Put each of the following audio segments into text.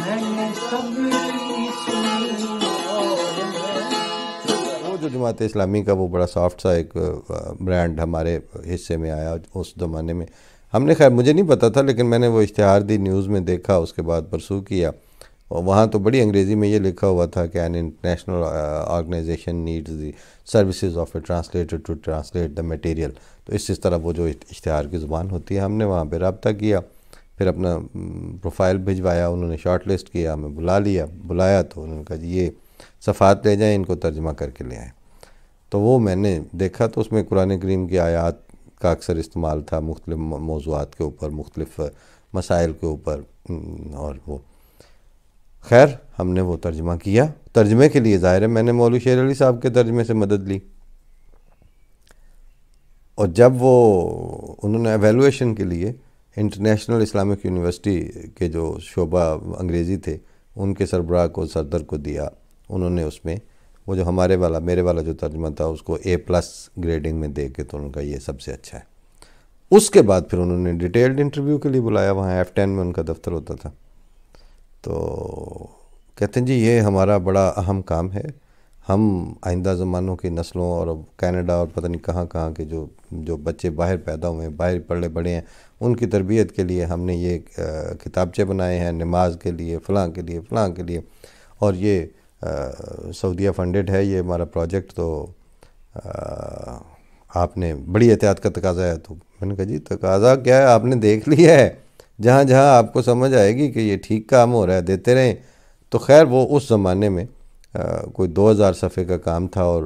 وہ جو جماعت اسلامی کا وہ بڑا سافٹ سا ایک برانڈ ہمارے حصے میں آیا اس زمانے میں. ہم نے خیر مجھے نہیں پتا تھا لیکن میں نے وہ اشتہار دی نیوز میں دیکھا, اس کے بعد پرسو کیا, اور وہاں تو بڑی انگریزی میں یہ لکھا ہوا تھا کہ an international organisation needs the services of a translator to translate the material. تو اس طرح وہ جو اشتہار کی زبان ہوتی ہے, ہم نے وہاں پہ رابطہ کیا, پھر اپنا پروفائل بھجوایا, انہوں نے شارٹ لسٹ کیا, ہمیں بلایا تو انہوں نے کہا جی یہ صفحات لے جائیں, ان کو ترجمہ کر کے لے آئیں. تو وہ میں نے دیکھا تو اس میں قرآن کریم کی آیات کا اکثر استعمال تھا مختلف موضوعات کے اوپر, مختلف مسائل کے اوپر, اور وہ خیر ہم نے وہ ترجمہ کیا. ترجمے کے لیے ظاہر ہے میں نے مولوی شیر علی صاحب کے ترجمے سے مدد لی, اور جب وہ انہوں نے ایویلویشن کے لیے انٹرنیشنل اسلامک یونیورسٹی کے جو شعبہ انگریزی تھے ان کے سربراہ کو, صدر کو دیا, انہوں نے اس میں وہ جو میرے والا جو ترجمہ تھا اس کو A+ گریڈنگ میں دے کے تو انہوں نے کہا یہ سب سے اچھا ہے. اس کے بعد پھر انہوں نے ڈیٹیلڈ انٹرویو کے لیے بلایا, وہاں F10 میں ان کا دفتر ہوتا تھا. تو کہتے ہیں جی یہ ہمارا بڑا اہم کام ہے, ہم آئندہ زمانوں کی نسلوں اور کینیڈا اور پتہ نہیں کہاں کہاں کے جو بچے باہر پیدا ہوئے ہیں, باہر پڑھے بڑے ہیں, ان کی تربیت کے لیے ہم نے یہ کتابچے بنائے ہیں, نماز کے لیے, فلاں کے لیے, فلاں کے لیے, اور یہ سعودیہ فنڈڈ ہے یہ ہمارا پروجیکٹ. تو آپ نے بڑی احتیاط کا تقاضا ہے. تو میں نے کہا جی تقاضا کیا ہے, آپ نے دیکھ لیا ہے, جہاں جہاں آپ کو سمجھ آئے گی کہ یہ ٹھیک کام ہو رہا ہے دیتے رہیں. تو خیر وہ اس زمانے میں کوئی 2000 صفحے کا کام تھا, اور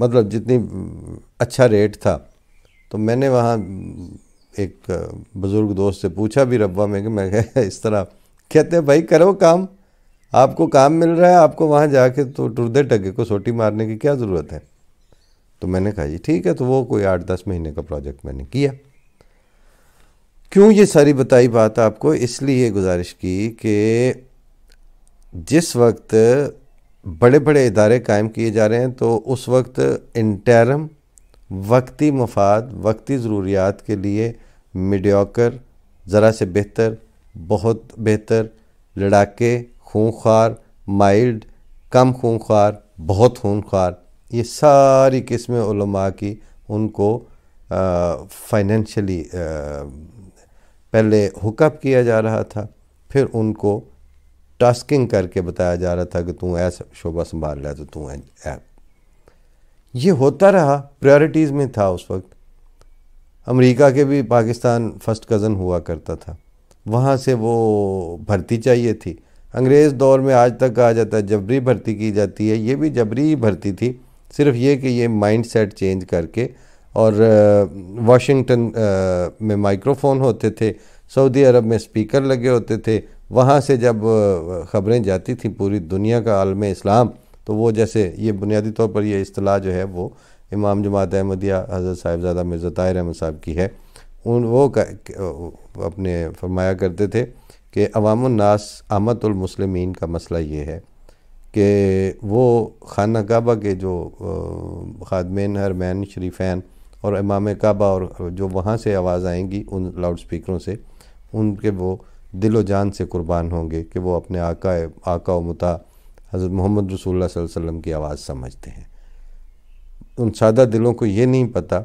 مطلب جتنی اچھا ریٹ تھا. تو میں نے وہاں ایک بزرگ دوست سے پوچھا بھی ربوہ میں کہ میں اس طرح, کہتے ہیں بھائی کرو کام, آپ کو کام مل رہا ہے, آپ کو وہاں جا کے تو ٹردے ٹگے کو سوٹی مارنے کی کیا ضرورت ہے. تو میں نے کہا جی ٹھیک ہے. تو وہ کوئی 8-10 مہینے کا پروجیکٹ میں نے کیا. کیوں یہ ساری بتائی بات آپ کو, اس لیے گزارش کی کہ جس وقت بڑے بڑے ادارے قائم کیے جا رہے ہیں تو اس وقت انٹرم وقتی مفاد, وقتی ضروریات کے لیے میڈیوکر, ذرا سے بہتر, بہت بہتر, لڑاکے, خونخوار, مائلڈ, کم خونخوار, بہت خونخوار, یہ ساری قسمیں علماء کی ان کو فائنینشلی پہلے ہک اپ کیا جا رہا تھا, پھر ان کو ٹاسکنگ کر کے بتایا جا رہا تھا کہ تم ایسا شعبہ سنبھال رہا ہے تو تم یہ ہوتا رہا, پریورٹیز میں تھا اس وقت. امریکہ کے بھی پاکستان فرسٹ کزن ہوا کرتا تھا, وہاں سے وہ بھرتی چاہیے تھی. انگریز دور میں آج تک کہا جاتا ہے جبری بھرتی کی جاتی ہے, یہ بھی جبری بھرتی تھی, صرف یہ کہ یہ مائنڈ سیٹ چینج کر کے. اور واشنگٹن میں مائکرو فون ہوتے تھے, سعودی عرب میں سپیکر لگے ہوتے تھے, وہاں سے جب خبریں جاتی تھیں پوری دنیا کا عالم اسلام, تو وہ جیسے یہ بنیادی طور پر یہ اصطلاح جو ہے وہ امام جماعت احمدیہ حضرت صاحبزادہ مرزا طاہر احمد صاحب کی ہے. وہ اپنے فرمایا کرتے تھے کہ عوام الناس عامۃ المسلمین کا مسئلہ یہ ہے کہ وہ خانہ کعبہ کے جو خادمین حرمین شریفین اور امام کعبہ اور جو وہاں سے آواز آئیں گی ان لاؤڈ سپیکروں سے, ان کے وہ دل و جان سے قربان ہوں گے کہ وہ اپنے آقا و مطاع حضرت محمد رسول اللہ صلی اللہ علیہ وسلم کی آواز سمجھتے ہیں. ان سادہ دلوں کو یہ نہیں پتہ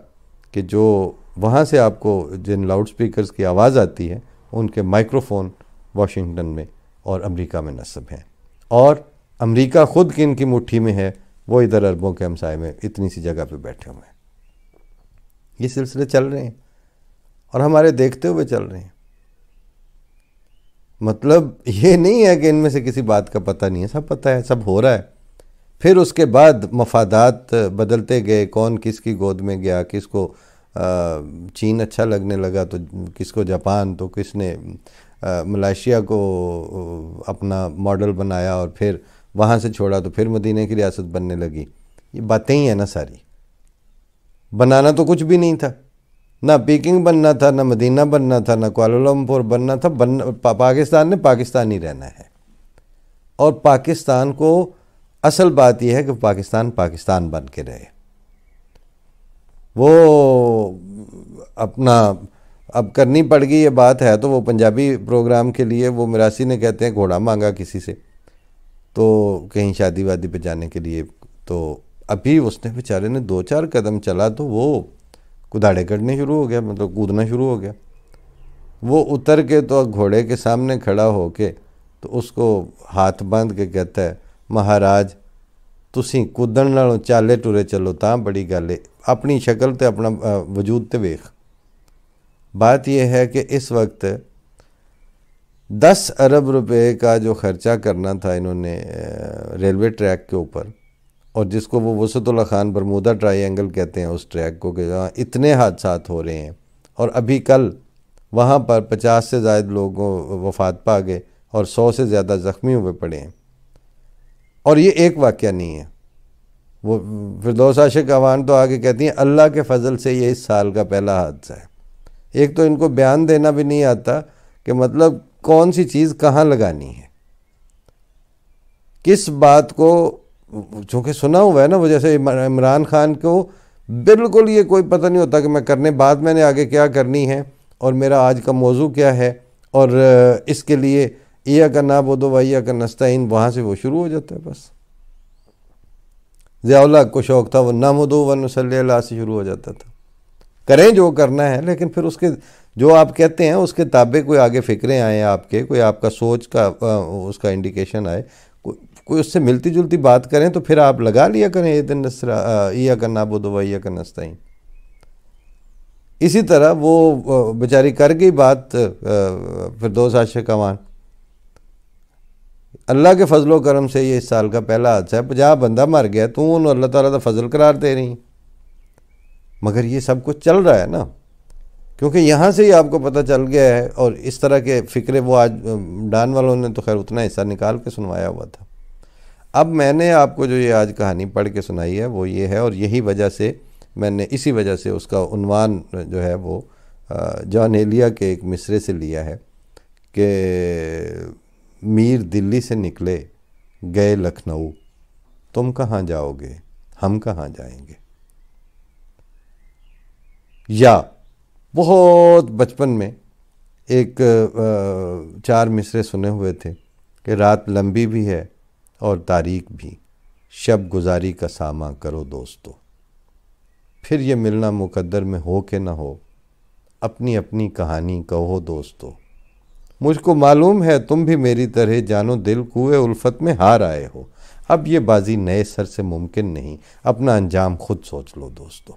کہ جو وہاں سے آپ کو جن لاؤڈ سپیکرز کی آواز آتی ہے ان کے مائکرو فون واشنگٹن میں اور امریکہ میں نصب ہیں, اور امریکہ خود کی ان کی مٹھی میں ہے, وہ ادھر عربوں کے ہمسائے میں اتنی سی جگہ پہ بیٹھے ہوئے ہیں. یہ سلسلے چل رہے ہیں اور ہمارے دیکھتے ہوئے چل رہے ہیں. مطلب یہ نہیں ہے کہ ان میں سے کسی بات کا پتہ نہیں ہے, سب پتہ ہے, سب ہو رہا ہے. پھر اس کے بعد مفادات بدلتے گئے, کون کس کی گود میں گیا, کس کو چین اچھا لگنے لگا تو کس کو جاپان, تو کس نے ملائیشیا کو اپنا ماڈل بنایا اور پھر وہاں سے چھوڑا تو پھر مدینہ کی ریاست بننے لگی. یہ باتیں ہی ہیں نا ساری. بنانا تو کچھ بھی نہیں تھا, نہ پیکنگ بننا تھا, نہ مدینہ بننا تھا, نہ کوالالمپور بننا تھا. پاکستان نے پاکستانی رہنا ہے, اور پاکستان کو اصل بات یہ ہے کہ پاکستان پاکستان بن کے رہے. وہ اپنا اب کرنی پڑ گئی یہ بات ہے تو وہ پنجابی پروگرام کے لیے وہ میراثی نے کہتے ہیں گھوڑا مانگا کسی سے تو کہیں شادی وادی پہ جانے کے لیے، تو ابھی اس نے بیچارے نے 2-4 قدم چلا تو وہ کداڑے کٹنے شروع ہو گیا، مطلب کودنا شروع ہو گیا۔ وہ اتر کے تو گھوڑے کے سامنے کھڑا ہو کے تو اس کو ہاتھ باندھ کے کہتا ہے مہاراج تسی کودن نالوں چالے ٹورے چلو تاں بڑی گل ہے، اپنی شکل تے اپنا وجود تے ویکھ۔ بات یہ ہے کہ اس وقت 10 ارب روپے کا جو خرچہ کرنا تھا انہوں نے ریلوے ٹریک کے اوپر، اور جس کو وہ وسعت اللہ خان برمودا ٹرائی اینگل کہتے ہیں اس ٹریک کو، کہ جہاں اتنے حادثات ہو رہے ہیں، اور ابھی کل وہاں پر 50 سے زائد لوگوں وفات پا گئے اور 100 سے زیادہ زخمی ہوئے پڑے ہیں۔ اور یہ ایک واقعہ نہیں ہے، وہ فردوس عاشق اعوان تو آگے کہتی ہیں اللہ کے فضل سے یہ اس سال کا پہلا حادثہ ہے۔ ایک تو ان کو بیان دینا بھی نہیں آتا کہ مطلب کون سی چیز کہاں لگانی ہے، کس بات کو، چونکہ سنا ہوا ہے نا، وہ جیسے عمران خان کو بالکل یہ کوئی پتہ نہیں ہوتا کہ میں کرنے بعد میں نے آگے کیا کرنی ہے اور میرا آج کا موضوع کیا ہے، اور اس کے لیے ایاک نعبد و ایاک نستعین وہاں سے وہ شروع ہو جاتا ہے۔ بس ضیاء اللہ کو شوق تھا وہ نحمدہ و نصلی علیہ سے شروع ہو جاتا تھا۔ کریں جو کرنا ہے، لیکن پھر اس کے جو آپ کہتے ہیں اس کے تابع کوئی آگے فکریں آئیں آپ کے، کوئی آپ کا سوچ کا اس کا انڈیکیشن آئے، کوئی اس سے ملتی جلتی بات کریں تو پھر آپ لگا لیا کریں ایاک نعبد و ایاک نستعین۔ اسی طرح وہ بیچاری کر گئی بات فردوس عاشق اعوان، اللہ کے فضل و کرم سے یہ اس سال کا پہلا حادثہ ہے، 50 بندہ مر گیا، تو انہوں اللہ تعالیٰ کا فضل قرار دے رہی ہیں۔ مگر یہ سب کچھ چل رہا ہے نا، کیونکہ یہاں سے ہی آپ کو پتہ چل گیا ہے، اور اس طرح کے فکرے وہ آج ڈان والوں نے تو خیر اتنا حصہ نکال کے سنوایا ہوا تھا۔ اب میں نے آپ کو جو یہ آج کہانی پڑھ کے سنائی ہے وہ یہ ہے، اور یہی وجہ سے میں نے اسی وجہ سے اس کا عنوان جو ہے وہ جان ایلیا کے ایک مصرے سے لیا ہے کہ میر دلی سے نکلے گئے لکھنؤ، تم کہاں جاؤ گے ہم کہاں جائیں گے۔ یا بہت بچپن میں ایک 4 مصرے سنے ہوئے تھے کہ رات لمبی بھی ہے اور تاریک بھی، شب گزاری کا ساماں کرو دوستو، پھر یہ ملنا مقدر میں ہو کہ نہ ہو، اپنی اپنی کہانی کہو دوستو، مجھ کو معلوم ہے تم بھی میری طرح جانو دل کوئے الفت میں ہار آئے ہو، اب یہ بازی نئے سر سے ممکن نہیں، اپنا انجام خود سوچ لو دوستو۔